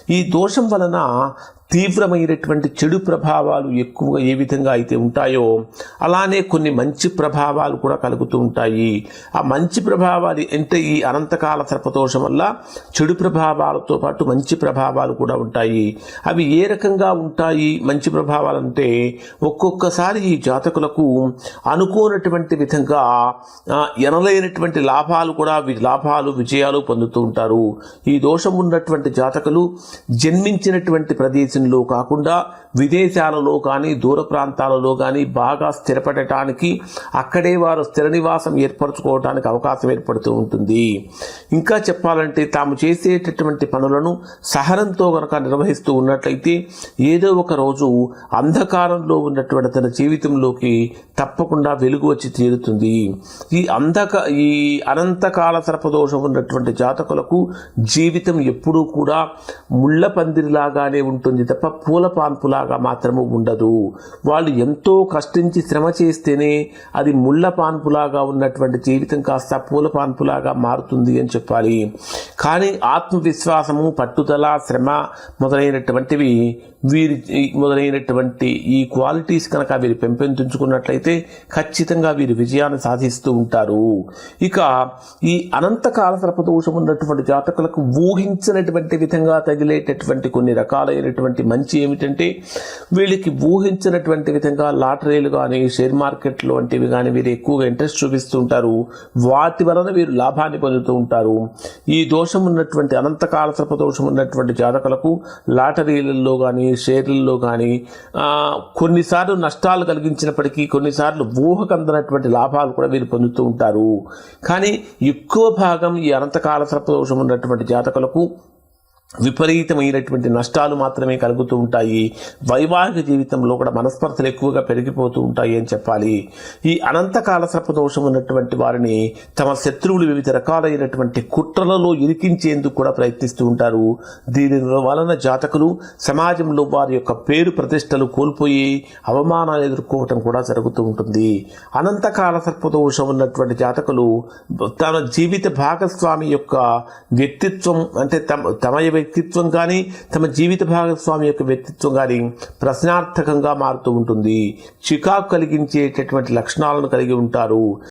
ఈ దోషం వలన తీవ్రమైనటువంటి చెడు ప్రభావాలు ఎక్కువగా ఏ విధంగా అయితే ఉంటాయో అలానే కొన్ని మంచి ప్రభావాలు కూడా కలుగుతూ ఉంటాయి. ఆ మంచి ప్రభావాలు అంటే ఈ అనంతకాల సర్పదోషం వల్ల చెడు ప్రభావాలతో పాటు మంచి ప్రభావాలు కూడా ఉంటాయి. అవి ఏ రకంగా ఉంటాయి మంచి ప్రభావాలు అంటే, ఒక్కొక్కసారి ఈ జాతకులకు అనుకోనటువంటి విధంగా ఎనలేనటువంటి లాభాలు విజయాలు పొందుతూ ఉంటారు. ఈ దోషం ఉన్నటువంటి జాతకులు జన్మించినటువంటి ప్రదేశంలో కాకుండా విదేశాలలో కానీ దూర ప్రాంతాలలో కానీ బాగా స్థిరపడటానికి, అక్కడే వారు స్థిర నివాసం ఏర్పరచుకోవడానికి అవకాశం ఏర్పడుతూ ఉంటుంది. ఇంకా చెప్పాలంటే తాము చేసేటటువంటి పనులను సహనంతో కనుక నిర్వహిస్తూ ఉన్నట్లయితే ఏదో ఒక రోజు అంధకారంలో ఉన్నటువంటి తన జీవితంలోకి తప్పకుండా వెలుగు వచ్చి తీరుతుంది. ఈ అనంతకాల సర్పదోషం ఉన్నటువంటి జాతకులకు జీవితం ఎప్పుడూ కూడా ముళ్ళ పందిరిలాగానే ఉంటుంది తప్ప పూల పాన్పులాగా మాత్రము ఉండదు. వాళ్ళు ఎంతో కష్టించి శ్రమ చేస్తేనే అది ముళ్ళ పాన్పులాగా ఉన్నటువంటి జీవితం కాస్త పూల పాన్పులాగా మారుతుంది అని చెప్పాలి. కానీ ఆత్మవిశ్వాసము, పట్టుదల, శ్రమ మొదలైనటువంటి ఈ క్వాలిటీస్ కనుక వీరు పెంపొందించుకున్నట్లయితే ఖచ్చితంగా వీరు విజయాన్ని సాధిస్తూ ఉంటారు. ఇక ఈ అనంతకాల సర్పదోషం ఉన్నటువంటి జాతకులకు ఊహించినటువంటి విధంగా తగిలేటటువంటి కొన్ని రకాలైనటువంటి మంచి ఏమిటంటే, వీళ్ళకి ఊహించినటువంటి విధంగా లాటరీలు కానీ షేర్ మార్కెట్లు వంటివి కానీ వీరు ఎక్కువగా ఇంట్రెస్ట్ చూపిస్తూ ఉంటారు. వాటి వలన వీరు లాభాన్ని పొందుతూ ఉంటారు. ఈ దోషం ఉన్నటువంటి అనంతకాల సర్పదోషం ఉన్నటువంటి జాతకులకు లాటరీలలో కానీ షేర్లలో కానీ కొన్నిసార్లు నష్టాలు కలిగించినప్పటికీ కొన్నిసార్లు ఊహకందనటువంటి లాభాలు కూడా వీరు పొందుతూ ఉంటారు. కానీ ఎక్కువ భాగం ఈ అనంతకాల సర్పదోషం ఉన్నటువంటి జాతకులకు విపరీతమైనటువంటి నష్టాలు మాత్రమే కలుగుతూ ఉంటాయి. వైవాహిక జీవితంలో కూడా మనస్పర్ధలు ఎక్కువగా పెరిగిపోతూ ఉంటాయి అని చెప్పాలి. ఈ అనంతకాల సర్పదోషం ఉన్నటువంటి వారిని తమ శత్రువులు వివిధ రకాలైనటువంటి కుట్రలలో ఇరికించేందుకు కూడా ప్రయత్నిస్తూ ఉంటారు. దీని వలన జాతకులు సమాజంలో వారి యొక్క పేరు ప్రతిష్టలు కోల్పోయి అవమానాలు ఎదుర్కోవటం కూడా జరుగుతూ ఉంటుంది. అనంతకాల సర్పదోషం ఉన్నటువంటి జాతకులు తమ జీవిత భాగస్వామి యొక్క వ్యక్తిత్వం అంటే తమ వ్యక్తిత్వం కానీ తమ జీవిత భాగస్వామి యొక్క వ్యక్తిత్వం కానీ ప్రశ్నార్థకంగా మారుతూ ఉంటుంది. చికాకు కలిగించేటటువంటి లక్షణాలను కలిగి ఉంటారు.